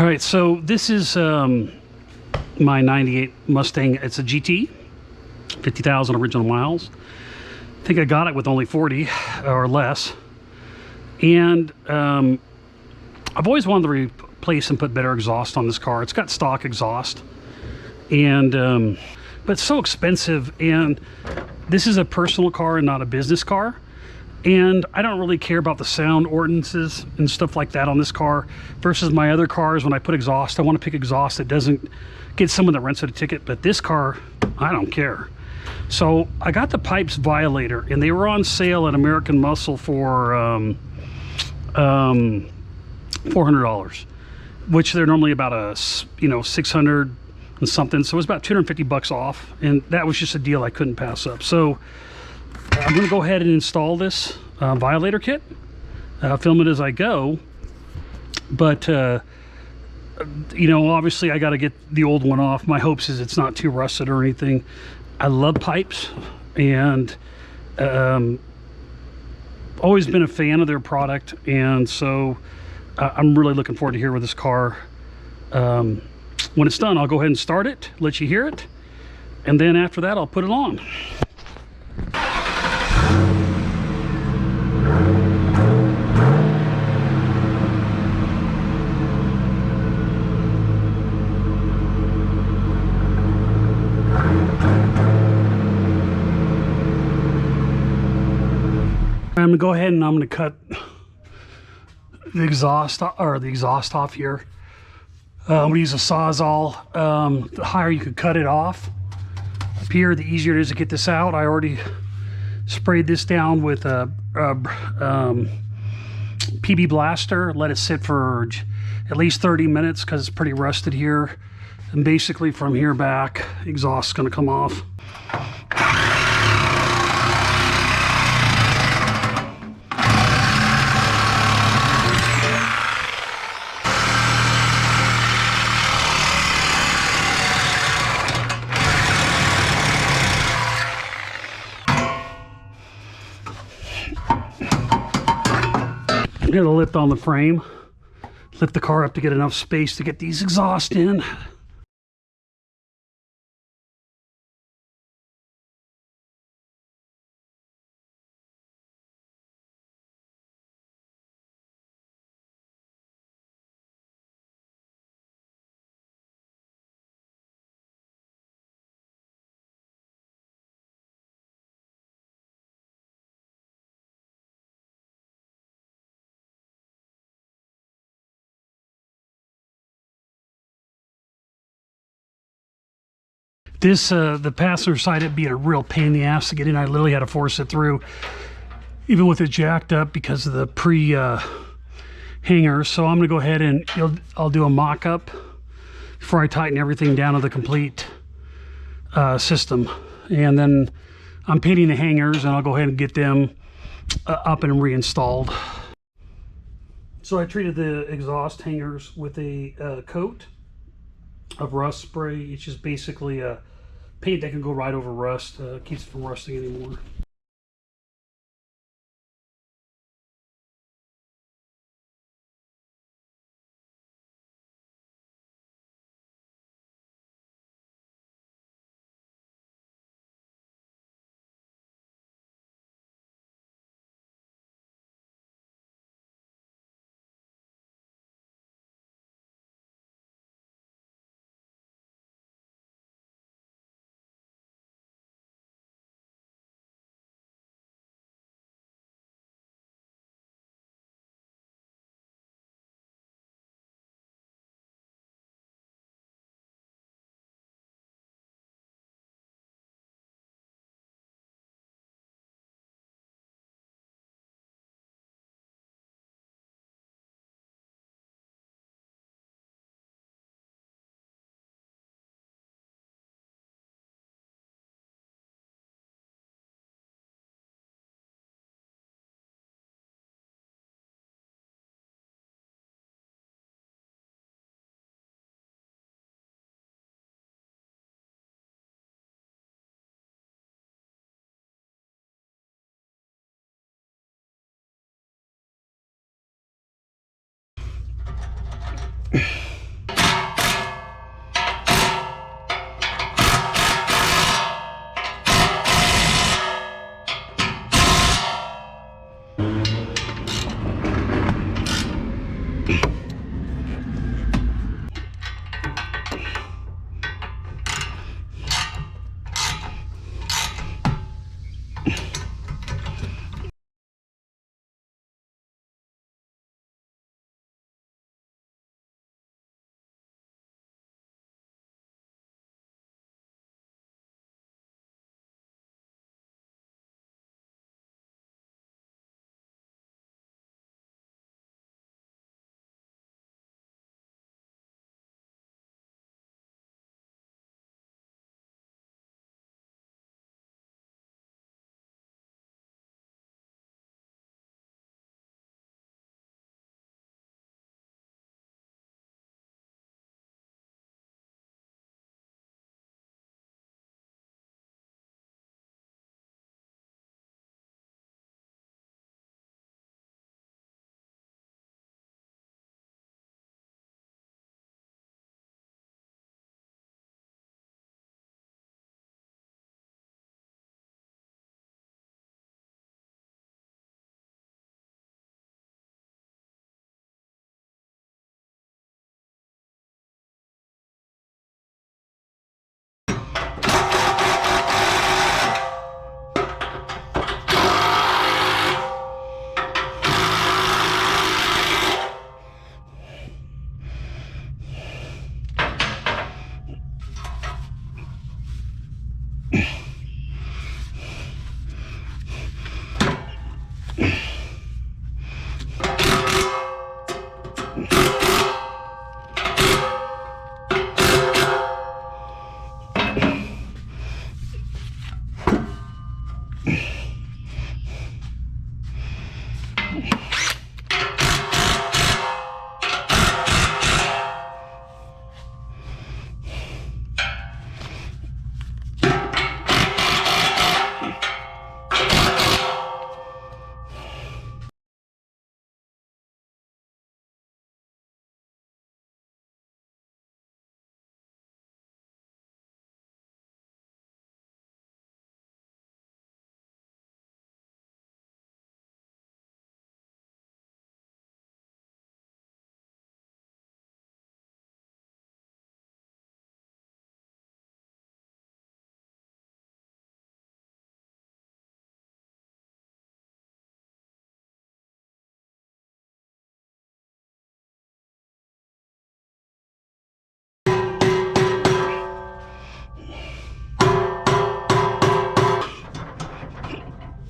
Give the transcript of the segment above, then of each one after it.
All right, so this is my 98 Mustang. It's a GT, 50,000 original miles. I think I got it with only 40 or less. And I've always wanted to replace and put better exhaust on this car. It's got stock exhaust, and but it's so expensive, and this is a personal car and not a business car. And I don't really care about the sound ordinances and stuff like that on this car versus my other cars. When I put exhaust, I want to pick exhaust that doesn't get someone that rents a ticket, but this car, I don't care. So I got the Pypes Violator, and they were on sale at American Muscle for $400, which they're normally about a 600 and something. So it was about 250 bucks off, and that was just a deal I couldn't pass up. So I'm going to go ahead and install this Violator kit, film it as I go, but obviously I got to get the old one off. My hopes is it's not too rusted or anything. I love Pypes, and always been a fan of their product, and so I'm really looking forward to hear with this car. When it's done, I'll go ahead and start it, let you hear it, and then after that I'll put it on. I'm gonna go ahead and I'm gonna cut the exhaust off here. I'm gonna use a Sawzall. The higher you can cut it off up here, the easier it is to get this out. I already sprayed this down with a PB Blaster. Let it sit for at least 30 minutes because it's pretty rusted here. And basically from here back, exhaust is gonna come off. Get a lift on the frame, lift the car up to get enough space to get these exhausts in. This, the passenger side, it'd be a real pain in the ass to get in. I literally had to force it through, even with it jacked up because of the hanger. So I'm gonna go ahead and I'll do a mock-up before I tighten everything down to the complete system. And then I'm painting the hangers, and I'll go ahead and get them up and reinstalled. So I treated the exhaust hangers with a coat of rust spray. It's just basically a paint that can go right over rust, keeps it from rusting anymore.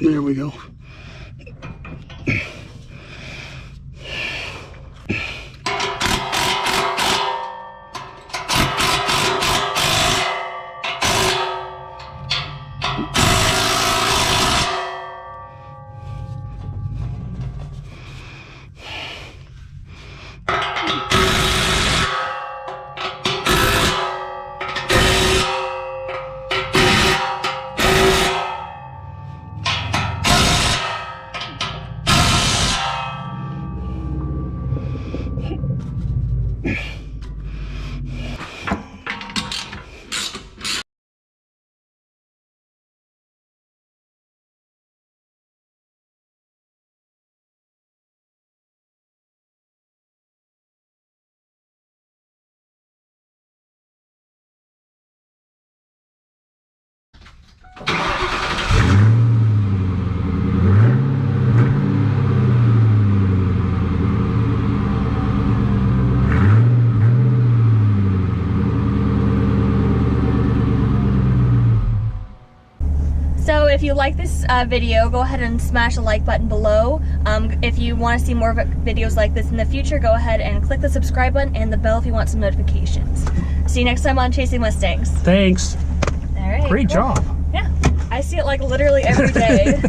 There we go. So if you like this video, go ahead and smash the like button below. If you want to see more videos like this in the future, go ahead and click the subscribe button and the bell if you want some notifications. See you next time on Chasing Mustangs. Thanks. All right. Great job. Yeah, I see it like literally every day.